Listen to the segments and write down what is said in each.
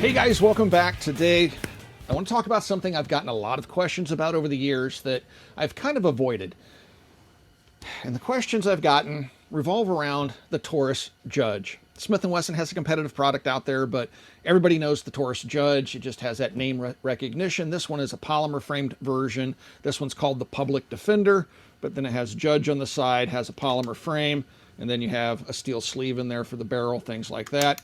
Hey guys, welcome back. Today I want to talk about something I've gotten a lot of questions about over the years that I've kind of avoided. And the questions I've gotten revolve around the Taurus Judge. Smith & Wesson has a competitive product out there, but everybody knows the Taurus Judge. It just has that name recognition. This one is a polymer framed version. This one's called the Public Defender, but then it has Judge on the side, has a polymer frame, and then you have a steel sleeve in there for the barrel, things like that.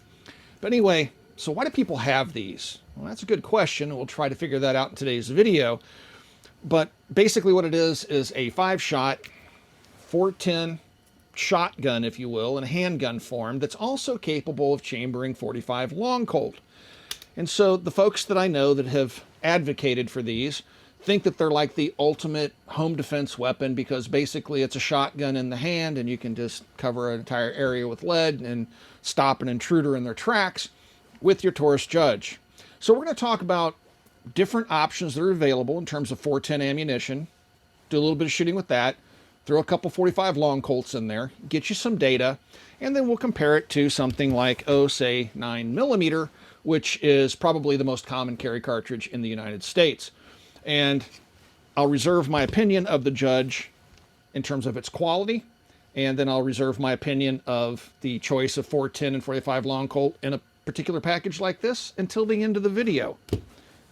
But anyway, so why do people have these? Well, that's a good question. We'll try to figure that out in today's video. But basically what it is a 5-shot, 410 shotgun, if you will, in a handgun form that's also capable of chambering 45 long Colt. And so the folks that I know that have advocated for these think that they're like the ultimate home defense weapon because basically it's a shotgun in the hand and you can just cover an entire area with lead and stop an intruder in their tracks with your Taurus Judge. So we're going to talk about different options that are available in terms of 410 ammunition, do a little bit of shooting with that, throw a couple 45 long Colts in there, get you some data, and then we'll compare it to something like, say 9mm, which is probably the most common carry cartridge in the United States. And I'll reserve my opinion of the Judge in terms of its quality, and then I'll reserve my opinion of the choice of 410 and 45 long Colt in a particular package like this until the end of the video.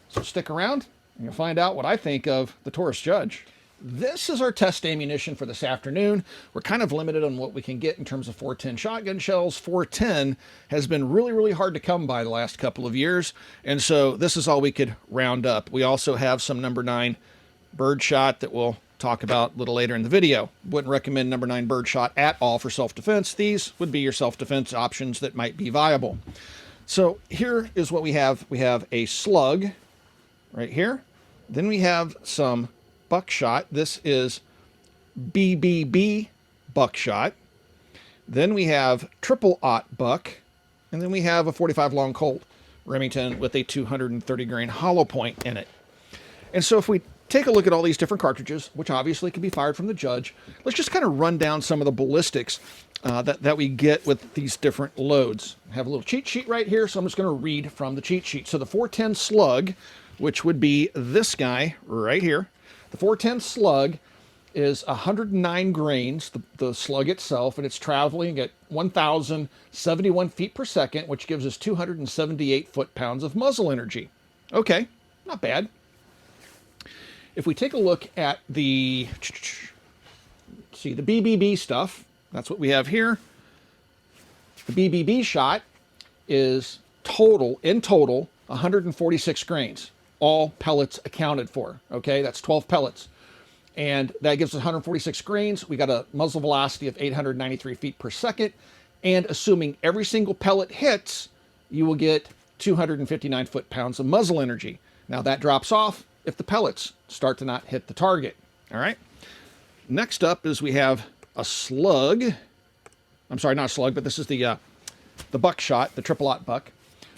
So stick around and you'll find out what I think of the Taurus Judge. This is our test ammunition for this afternoon. We're kind of limited on what we can get in terms of 410 shotgun shells. 410 has been really hard to come by the last couple of years, and so this is all we could round up. We also have some number 9 birdshot that we'll talk about a little later in the video. Wouldn't recommend number 9 birdshot at all for self-defense. These would be your self-defense options that might be viable. So here is what we have. We have a slug right here. Then we have some buckshot. This is BBB buckshot. Then we have triple-aught buck. And then we have a 45 long Colt Remington with a 230 grain hollow point in it. And so if we take a look at all these different cartridges, which obviously can be fired from the Judge, let's just kind of run down some of the ballistics that we get with these different loads. I have a little cheat sheet right here, so I'm just going to read from the cheat sheet. So the 410 slug, which would be this guy right here, the 410 slug is 109 grains, the slug itself, and it's traveling at 1,071 feet per second, which gives us 278 foot-pounds of muzzle energy. Okay, not bad. If we take a look at the BBB stuff, that's what we have here. The BBB shot is in total, 146 grains. All pellets accounted for, okay? That's 12 pellets. And that gives us 146 grains. We got a muzzle velocity of 893 feet per second. And assuming every single pellet hits, you will get 259 foot-pounds of muzzle energy. Now that drops off if the pellets start to not hit the target, all right? Next up is we have a slug. I'm sorry, not a slug, but this is the buckshot, the triple-aught buck.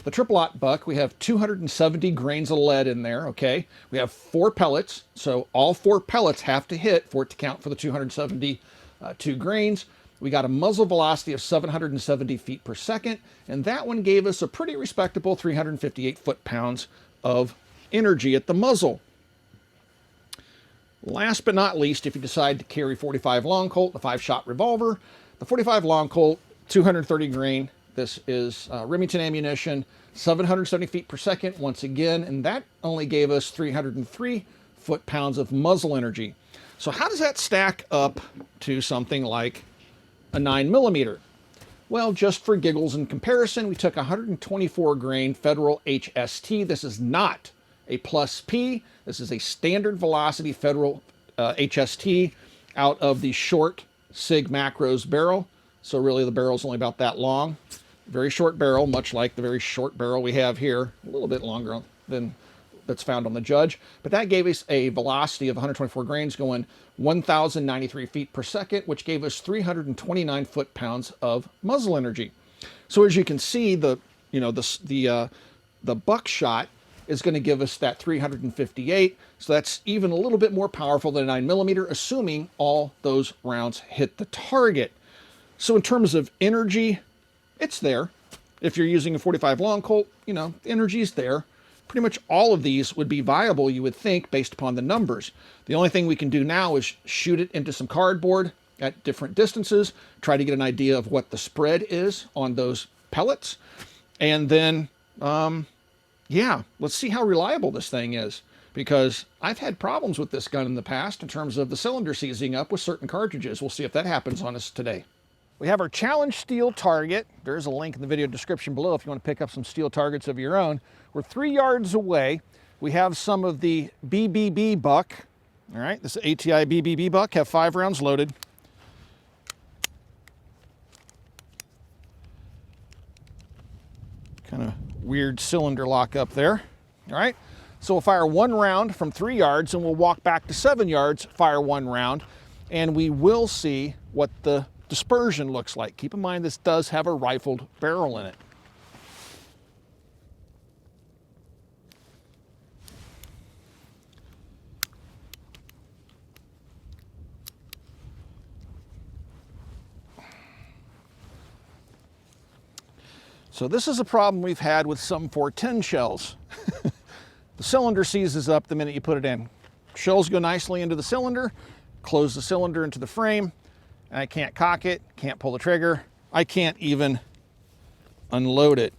The triple-aught buck, we have 270 grains of lead in there, okay? We have 4 pellets, so all 4 pellets have to hit for it to count for the 272 grains. We got a muzzle velocity of 770 feet per second, and that one gave us a pretty respectable 358 foot-pounds of energy at the muzzle. Last but not least, if you decide to carry 45 long Colt, the 5-shot revolver, the 45 long Colt, 230 grain. This is Remington ammunition, 770 feet per second once again, and that only gave us 303 foot-pounds of muzzle energy. So how does that stack up to something like a 9mm? Well, just for giggles and comparison, we took 124 grain Federal HST. This is not a plus P. This is a standard velocity Federal HST out of the short Sig Macros barrel. So really the barrel's only about that long. Very short barrel, much like the very short barrel we have here. A little bit longer than that's found on the Judge. But that gave us a velocity of 124 grains going 1,093 feet per second, which gave us 329 foot-pounds of muzzle energy. So as you can see, the buckshot is going to give us that 358. So that's even a little bit more powerful than a 9mm, assuming all those rounds hit the target. So in terms of energy, it's there. If you're using a 45 long Colt, you know, the energy's there. Pretty much all of these would be viable, you would think, based upon the numbers. The only thing we can do now is shoot it into some cardboard at different distances, try to get an idea of what the spread is on those pellets, and then, yeah, let's see how reliable this thing is, because I've had problems with this gun in the past in terms of the cylinder seizing up with certain cartridges. We'll see if that happens on us today. We have our challenge steel target. There's a link in the video description below if you want to pick up some steel targets of your own. We're 3 yards away. We have some of the BBB buck. All right, this is ATI BBB buck, have 5 rounds loaded. Kind of weird cylinder lock up there. All right, so we'll fire 1 round from 3 yards and we'll walk back to 7 yards, fire 1 round, and we will see what the dispersion looks like. Keep in mind this does have a rifled barrel in it. So this is a problem we've had with some 410 shells. The cylinder seizes up the minute you put it in. Shells go nicely into the cylinder, close the cylinder into the frame, and I can't cock it, can't pull the trigger. I can't even unload it.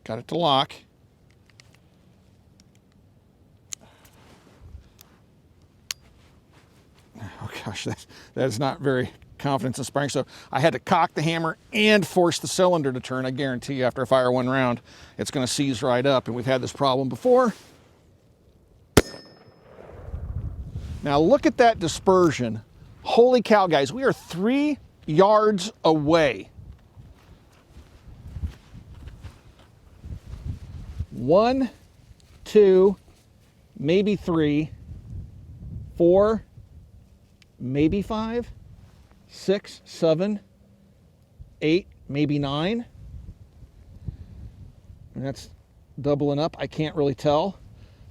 Got it to lock. Oh gosh, that is not very confidence inspiring. So I had to cock the hammer and force the cylinder to turn. I guarantee you after I fire 1 round, it's going to seize right up. And we've had this problem before. Now look at that dispersion. Holy cow, guys, we are 3 yards away. 1, 2, maybe 3, 4, maybe 5, 6, 7, 8, maybe 9. And that's doubling up. I can't really tell,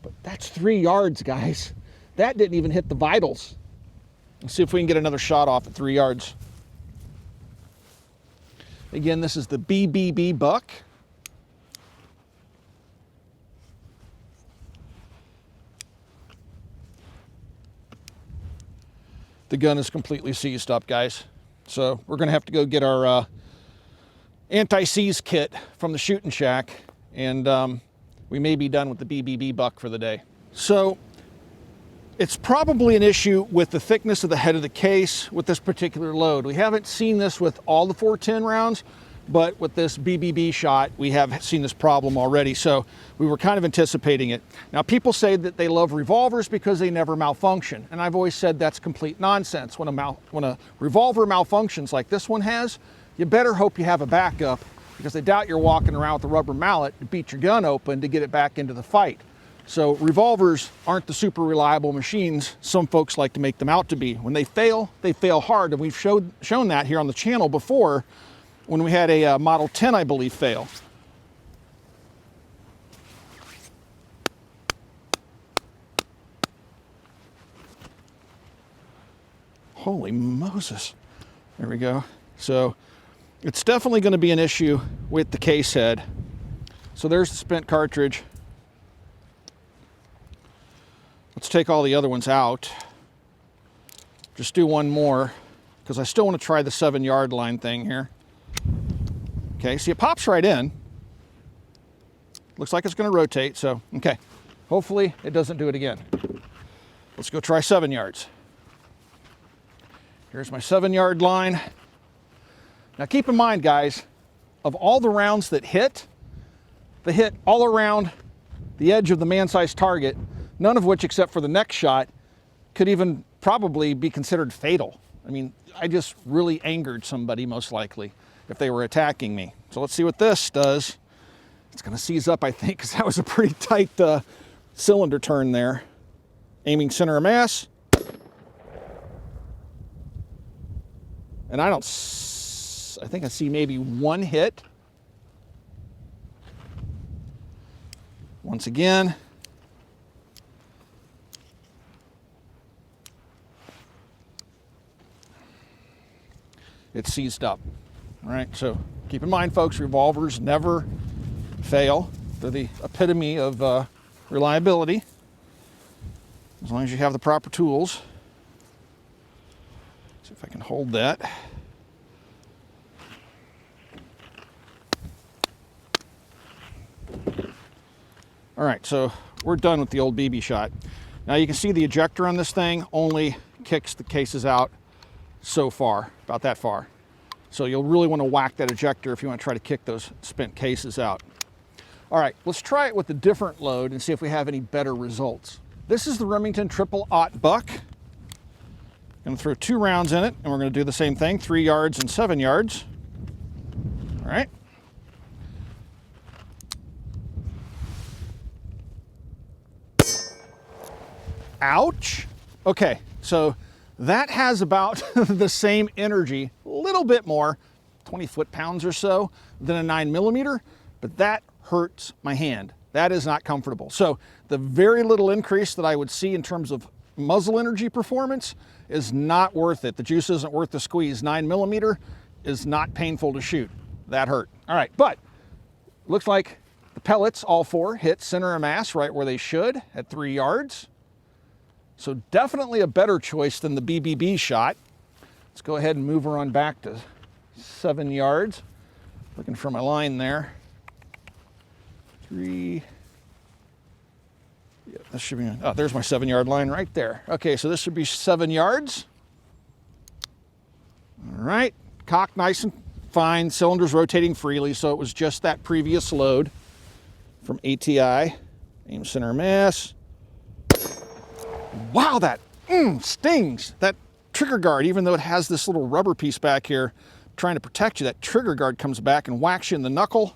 but that's 3 yards, guys. That didn't even hit the vitals. Let's see if we can get another shot off at 3 yards. Again, this is the BBB buck. The gun is completely seized up, guys. So we're gonna have to go get our anti-seize kit from the shooting shack, and we may be done with the BBB buck for the day. So it's probably an issue with the thickness of the head of the case with this particular load. We haven't seen this with all the 410 rounds, but with this BBB shot, we have seen this problem already. So we were kind of anticipating it. Now, people say that they love revolvers because they never malfunction. And I've always said that's complete nonsense. When a revolver malfunctions like this one has, you better hope you have a backup, because I doubt you're walking around with a rubber mallet to beat your gun open to get it back into the fight. So revolvers aren't the super reliable machines some folks like to make them out to be. When they fail hard, and we've shown that here on the channel before when we had a Model 10, I believe, fail. Holy Moses. There we go. So it's definitely going to be an issue with the case head. So there's the spent cartridge. Let's take all the other ones out. Just do one more, because I still want to try the 7 yard line thing here. Okay, see, it pops right in. Looks like it's going to rotate, so, okay. Hopefully it doesn't do it again. Let's go try 7 yards. Here's my 7 yard line. Now keep in mind, guys, of all the rounds that hit, they hit all around the edge of the man-sized target, none of which, except for the next shot, could even probably be considered fatal. I mean, I just really angered somebody, most likely, if they were attacking me. So let's see what this does. It's going to seize up, I think, because that was a pretty tight cylinder turn there. Aiming center of mass. And I think I see maybe 1 hit. Once again. It's seized up. All right, so Keep in mind, folks, revolvers never fail. They're the epitome of reliability, as long as you have the proper tools. See if I can hold that. All right, so we're done with the old BB shot. Now you can see the ejector on this thing only kicks the cases out so far, about that far. So you'll really want to whack that ejector if you want to try to kick those spent cases out. All right, let's try it with a different load and see if we have any better results. This is the Remington 000 buck. I'm going to throw 2 rounds in it, and we're going to do the same thing, 3 yards and 7 yards. All right. Ouch. Okay, so that has about the same energy, a little bit more, 20 foot-pounds or so, than a 9mm, but that hurts my hand. That is not comfortable. So the very little increase that I would see in terms of muzzle energy performance is not worth it. The juice isn't worth the squeeze. 9mm is not painful to shoot. That hurt. All right, but looks like the pellets, all 4, hit center of mass right where they should at 3 yards. So definitely a better choice than the BBB shot. Let's go ahead and move her on back to 7 yards. Looking for my line there. 3. Yeah, this should be, oh, there's my 7-yard line right there. Okay, so this should be 7 yards. All right, cocked nice and fine, cylinders rotating freely, so it was just that previous load from ATI. Aim center mass. Wow, that stings. That trigger guard, even though it has this little rubber piece back here trying to protect you, that trigger guard comes back and whacks you in the knuckle.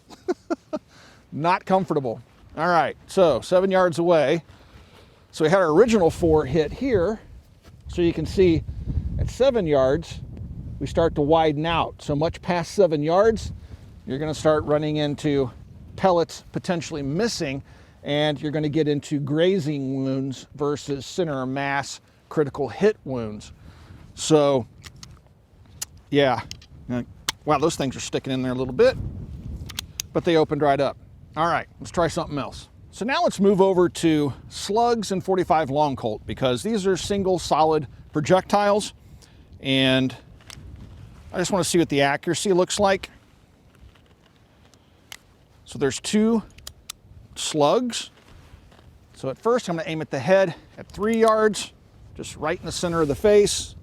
Not comfortable. All right, so 7 yards away. So we had our original 4 hit here. So you can see at 7 yards, we start to widen out. So much past 7 yards, you're gonna start running into pellets potentially missing, and you're gonna get into grazing wounds versus center of mass critical hit wounds. So, yeah, wow, those things are sticking in there a little bit, but they opened right up. All right, let's try something else. So now let's move over to slugs and 45 long Colt, because these are single solid projectiles, and I just want to see what the accuracy looks like. So there's 2 slugs. So at first I'm going to aim at the head at 3 yards, just right in the center of the face,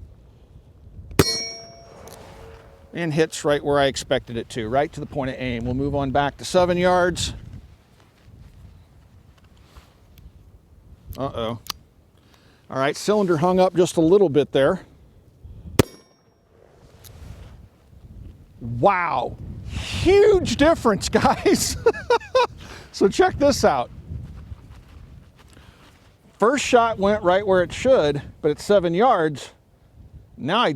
and hits right where I expected it to, right to the point of aim. We'll move on back to 7 yards. Uh-oh. All right, cylinder hung up just a little bit there. Wow, huge difference, guys. So check this out. First shot went right where it should, but at 7 yards, now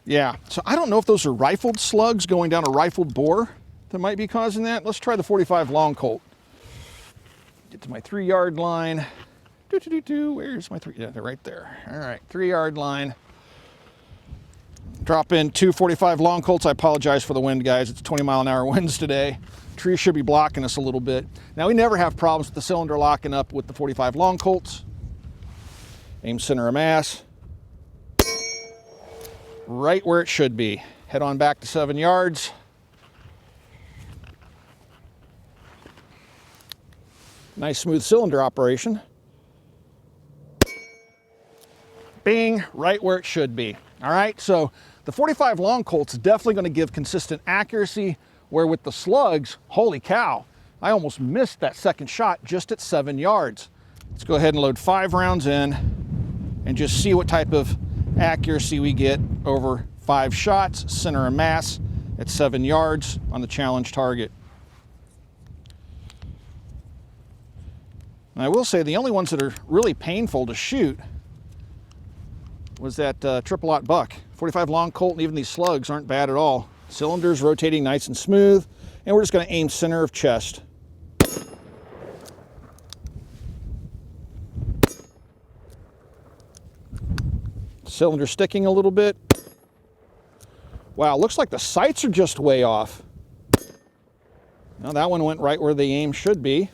yeah, so I don't know if those are rifled slugs going down a rifled bore that might be causing that. Let's try the 45 long Colt. Get to my 3 yard line. Where's my 3? Yeah, they're right there. All right, 3 yard line. Drop in 2 45 long Colts. I apologize for the wind, guys. It's 20-mile-an-hour winds today. Trees should be blocking us a little bit. Now, we never have problems with the cylinder locking up with the 45 long Colts. Aim center of mass. Right where it should be. Head on back to 7 yards. Nice smooth cylinder operation. Bing, right where it should be. All right, so the 45 long Colt's definitely going to give consistent accuracy, where with the slugs, holy cow, I almost missed that second shot just at 7 yards. Let's go ahead and load 5 rounds in and just see what type of accuracy we get over 5 shots, center of mass at 7 yards on the challenge target. And I will say the only ones that are really painful to shoot was that 000 buck. 45 long Colt and even these slugs aren't bad at all. Cylinders rotating nice and smooth, and we're just going to aim center of chest. Cylinder sticking a little bit. Wow, looks like the sights are just way off. Now that one went right where the aim should be.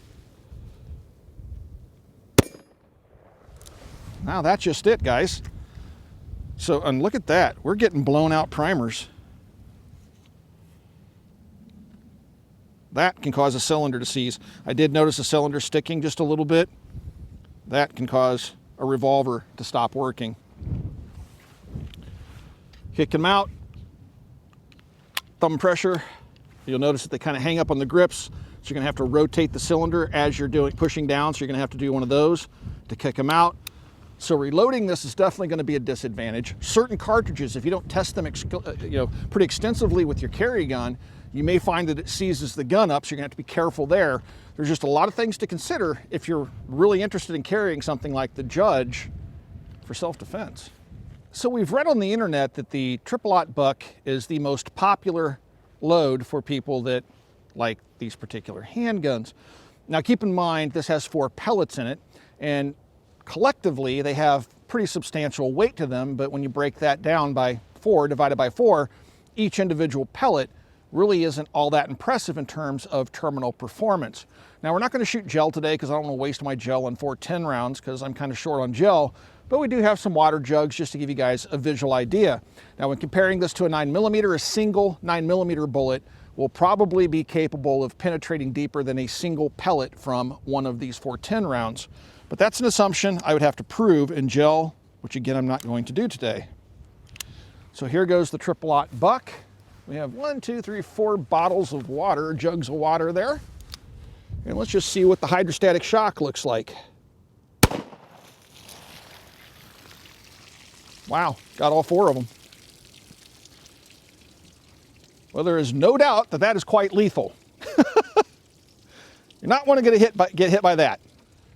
Now that's just it, guys. So, and look at that. We're getting blown out primers. That can cause a cylinder to seize. I did notice the cylinder sticking just a little bit. That can cause a revolver to stop working. Kick them out. Thumb pressure. You'll notice that they kind of hang up on the grips. So you're gonna have to rotate the cylinder as you're pushing down. So you're gonna have to do one of those to kick them out. So reloading this is definitely going to be a disadvantage. Certain cartridges, if you don't test them pretty extensively with your carry gun, you may find that it seizes the gun up, so you're going to have to be careful there. There's just a lot of things to consider if you're really interested in carrying something like the Judge for self-defense. So we've read on the internet that the triple-aught buck is the most popular load for people that like these particular handguns. Now keep in mind, this has 4 pellets in it, and collectively, they have pretty substantial weight to them, but when you break that down by 4, divided by 4, each individual pellet really isn't all that impressive in terms of terminal performance. Now, we're not going to shoot gel today because I don't want to waste my gel on 410 rounds because I'm kind of short on gel, but we do have some water jugs just to give you guys a visual idea. Now, when comparing this to a 9mm, a single 9mm bullet will probably be capable of penetrating deeper than a single pellet from one of these 410 rounds. But that's an assumption I would have to prove in gel, which again, I'm not going to do today. So here goes the triple-aught buck. We have 1, 2, 3, 4 bottles of water, jugs of water there. And let's just see what the hydrostatic shock looks like. Wow, got all 4 of them. Well, there is no doubt that that is quite lethal. You're not want to get hit by that.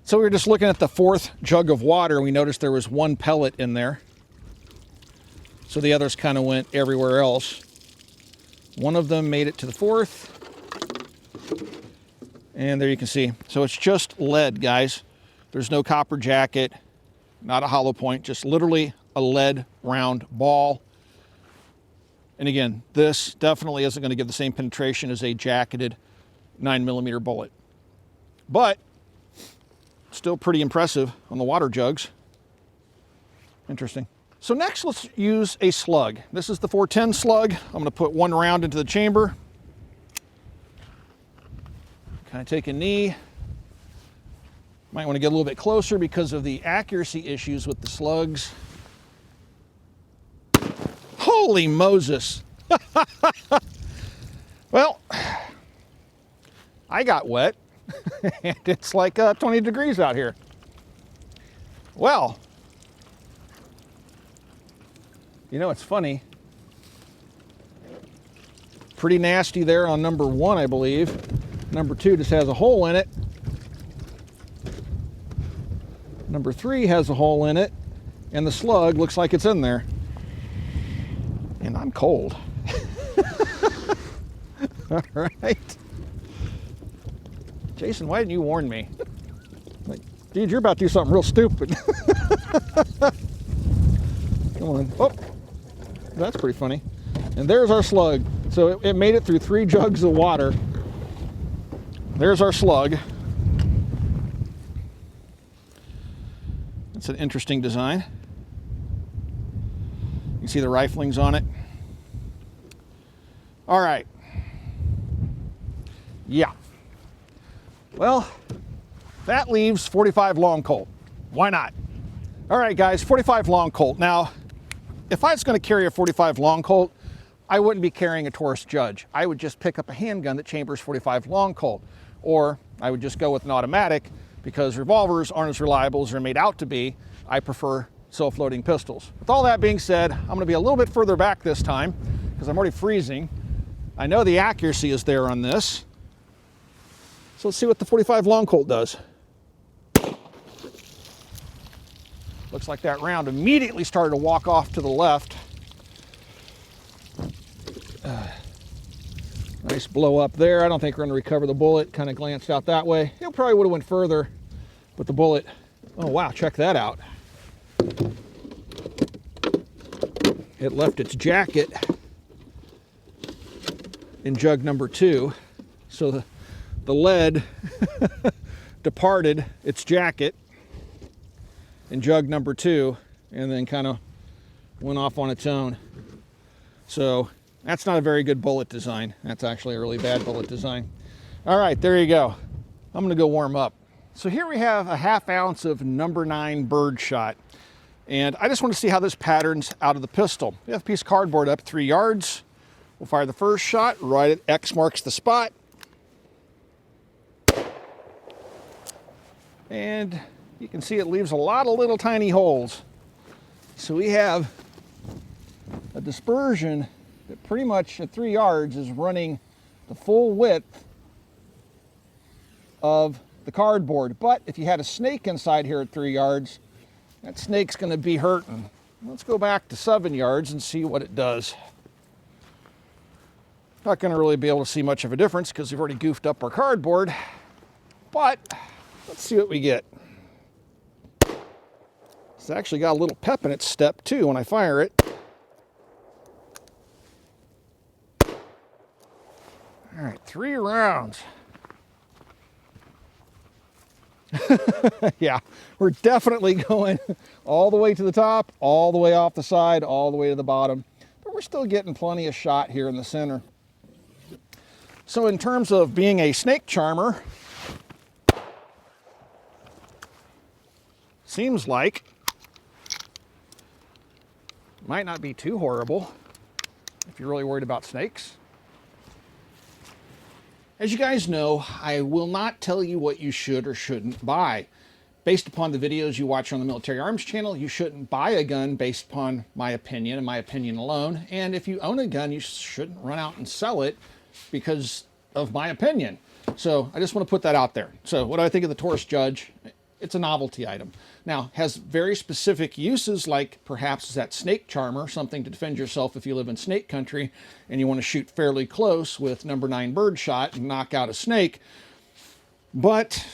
So we were just looking at the 4th jug of water, and we noticed there was 1 pellet in there. So the others kind of went everywhere else. One of them made it to the 4th. And there you can see. So it's just lead, guys. There's no copper jacket, not a hollow point, just literally a lead round ball. And again, this definitely isn't going to give the same penetration as a jacketed 9mm bullet. But still pretty impressive on the water jugs. Interesting. So next, let's use a slug. This is the 410 slug. I'm going to put 1 round into the chamber. Kind of take a knee. Might want to get a little bit closer because of the accuracy issues with the slugs. Holy Moses. Well, I got wet. And it's like 20 degrees out here. Well, you know, it's funny. Pretty nasty there on number 1, I believe. Number 2 just has a hole in it. Number 3 has a hole in it. And the slug looks like it's in there. And I'm cold. All right. Jason, why didn't you warn me? Like, dude, you're about to do something real stupid. Come on. Oh, that's pretty funny. And there's our slug. So it made it through 3 jugs of water. There's our slug. It's an interesting design. You can see the riflings on it. All right. Yeah. Well, that leaves 45 long Colt. Why not? All right, guys, 45 long Colt. Now, if I was going to carry a 45 long Colt, I wouldn't be carrying a Taurus Judge. I would just pick up a handgun that chambers 45 long Colt. Or I would just go with an automatic because revolvers aren't as reliable as they're made out to be. I prefer self-loading pistols. With all that being said, I'm going to be a little bit further back this time because I'm already freezing. I know the accuracy is there on this. So let's see what the 45 long Colt does. Looks like that round immediately started to walk off to the left. Nice blow up there. I don't think we're going to recover the bullet. Kind of glanced out that way. It probably would have went further, but the bullet, oh wow, check that out. It left its jacket in jug number 2. So the lead departed its jacket in jug number 2 and then kind of went off on its own. So that's not a very good bullet design. That's actually a really bad bullet design. All right, there you go. I'm gonna go warm up. So here we have a 1/2 ounce of number 9 bird shot. And I just want to see how this patterns out of the pistol. We have a piece of cardboard up 3 yards. We'll fire the first shot, right at X marks the spot. And you can see it leaves a lot of little tiny holes. So we have a dispersion that pretty much at 3 yards is running the full width of the cardboard. But if you had a snake inside here at 3 yards, that snake's going to be hurting. Let's go back to 7 yards and see what it does. Not going to really be able to see much of a difference because we've already goofed up our cardboard. But let's see what we get. It's actually got a little pep in its step too when I fire it. All right, 3 rounds. Yeah, we're definitely going all the way to the top, all the way off the side, all the way to the bottom. But we're still getting plenty of shot here in the center. So in terms of being a snake charmer, seems like it might not be too horrible if you're really worried about snakes. As you guys know, I will not tell you what you should or shouldn't buy. Based upon the videos you watch on the Military Arms channel, you shouldn't buy a gun based upon my opinion and my opinion alone. And if you own a gun, you shouldn't run out and sell it because of my opinion. So I just want to put that out there. So what do I think of the Taurus Judge? It's a novelty item. Now, has very specific uses, like perhaps that snake charmer, something to defend yourself if you live in snake country and you want to shoot fairly close with number 9 bird shot and knock out a snake. But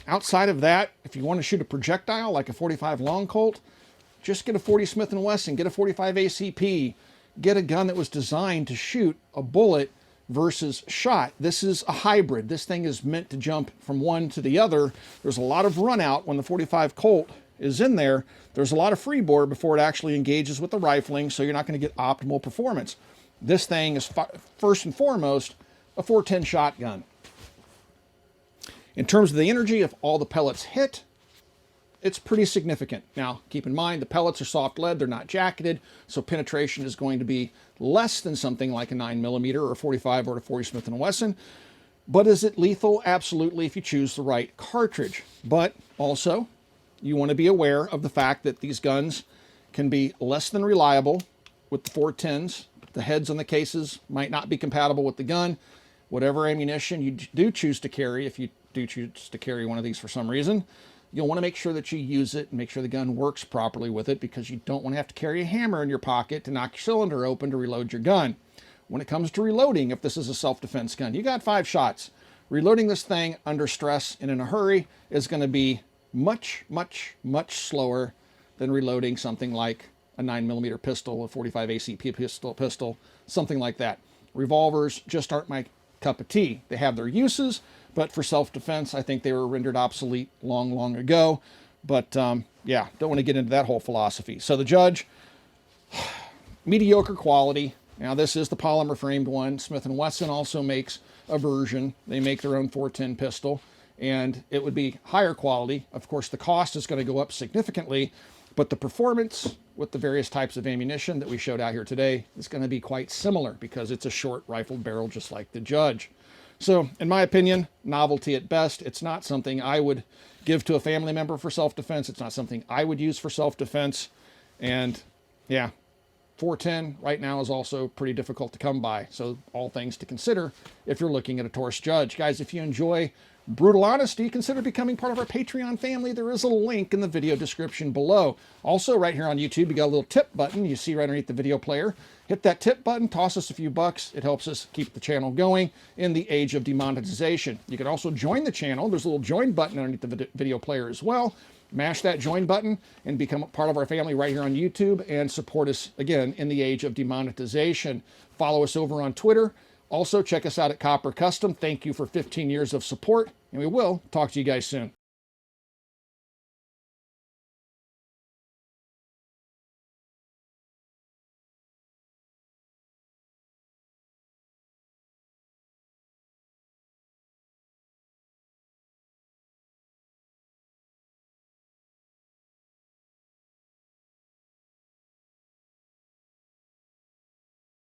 outside of that, if you want to shoot a projectile like a 45 long Colt, just get a 40 Smith & Wesson, get a 45 ACP, get a gun that was designed to shoot a bullet versus shot. This is a hybrid. This thing is meant to jump from one to the other. There's a lot of run out when the 45 Colt is in there. There's a lot of freeboard before it actually engages with the rifling, so you're not going to get optimal performance. This thing is first and foremost a 410 shotgun. In terms of the energy, if all the pellets hit, it's pretty significant. Now, keep in mind, the pellets are soft lead, they're not jacketed, so penetration is going to be less than something like a 9mm or a 45 or a 40 Smith & Wesson. But is it lethal? Absolutely, if you choose the right cartridge. But also, you want to be aware of the fact that these guns can be less than reliable with the 410s. The heads on the cases might not be compatible with the gun. Whatever ammunition you do choose to carry, if you do choose to carry one of these for some reason, you'll want to make sure that you use it and make sure the gun works properly with it, because you don't want to have to carry a hammer in your pocket to knock your cylinder open to reload your gun. When it comes to reloading, if this is a self-defense gun, you got 5 shots. Reloading this thing under stress and in a hurry is going to be much, much, much slower than reloading something like a 9mm pistol, a 45 ACP pistol, something like that. Revolvers just aren't my cup of tea. They have their uses, but for self-defense, I think they were rendered obsolete long, long ago. But yeah, don't want to get into that whole philosophy. So the Judge, mediocre quality. Now this is the polymer framed one. Smith & Wesson also makes a version. They make their own 410 pistol, and it would be higher quality. Of course, the cost is going to go up significantly, but the performance with the various types of ammunition that we showed out here today is going to be quite similar because it's a short rifled barrel just like the Judge. So, in my opinion, novelty at best. It's not something I would give to a family member for self-defense. It's not something I would use for self-defense. And, yeah, 410 right now is also pretty difficult to come by. So, all things to consider if you're looking at a Taurus Judge. Guys, if you enjoy Brutal Honesty, consider becoming part of our Patreon family. There is a link in the video description below. Also, right here on YouTube, you got a little tip button you see right underneath the video player. Hit that tip button, toss us a few bucks. It helps us keep the channel going in the age of demonetization. You can also join the channel. There's a little join button underneath the video player as well. Mash that join button and become part of our family right here on YouTube and support us, again, in the age of demonetization. Follow us over on Twitter. Also, check us out at Copper Custom. Thank you for 15 years of support, and we will talk to you guys soon.